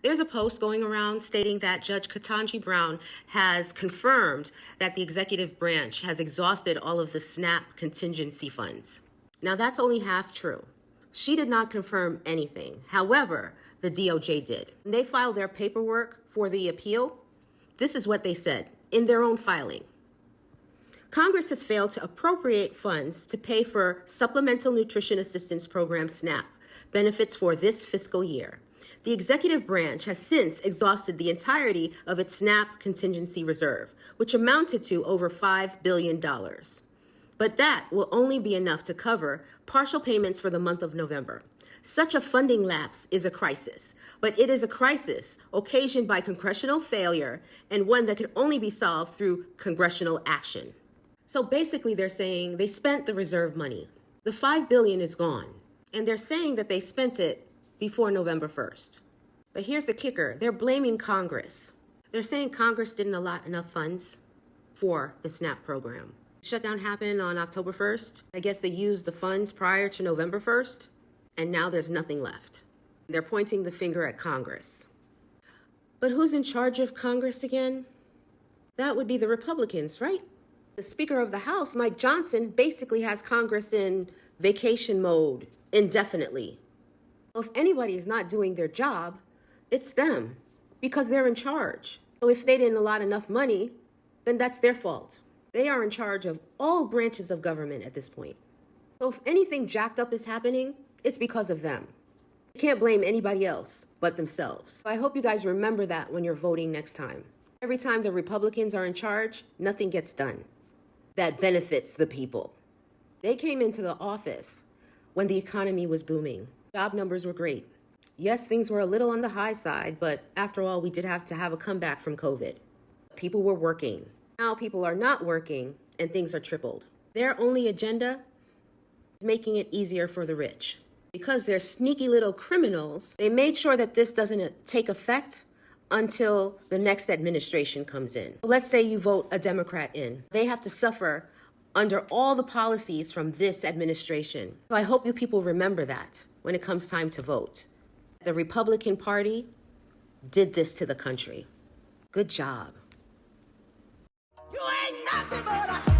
There's a post going around stating that Judge Ketanji Brown has confirmed that the executive branch has exhausted all of the SNAP contingency funds. Now, that's only half true. She did not confirm anything. However, the DOJ did. When they filed their paperwork for the appeal, this is what they said in their own filing. Congress has failed to appropriate funds to pay for Supplemental Nutrition Assistance Program SNAP benefits for this fiscal year. The executive branch has since exhausted the entirety of its SNAP contingency reserve, which amounted to over $5 billion. But that will only be enough to cover partial payments for the month of November. Such a funding lapse is a crisis, but it is a crisis occasioned by congressional failure and one that can only be solved through congressional action. So basically they're saying they spent the reserve money. The $5 billion is gone, and they're saying that they spent it before November 1st. But here's the kicker. They're blaming Congress. They're saying Congress didn't allot enough funds for the SNAP program. Shutdown happened on October 1st. I guess they used the funds prior to November 1st, and now there's nothing left. They're pointing the finger at Congress. But who's in charge of Congress again? That would be the Republicans, right? The Speaker of the House, Mike Johnson, basically has Congress in vacation mode indefinitely. Well, if anybody is not doing their job, it's them, because they're in charge. So if they didn't allot enough money, then that's their fault. They are in charge of all branches of government at this point. So if anything jacked up is happening, it's because of them. You can't blame anybody else but themselves. So I hope you guys remember that when you're voting next time. Every time the Republicans are in charge, nothing gets done that benefits the people. They came into the office when the economy was booming. Job numbers were great. Yes, things were a little on the high side, but after all, we did have to have a comeback from COVID. People were working. Now people are not working and things are tripled. Their only agenda is making it easier for the rich. Because they're sneaky little criminals, they made sure that this doesn't take effect until the next administration comes in. Let's say you vote a Democrat in. They have to suffer under all the policies from this administration. So I hope you people remember that when it comes time to vote. The Republican Party did this to the country. Good job. You ain't nothing but a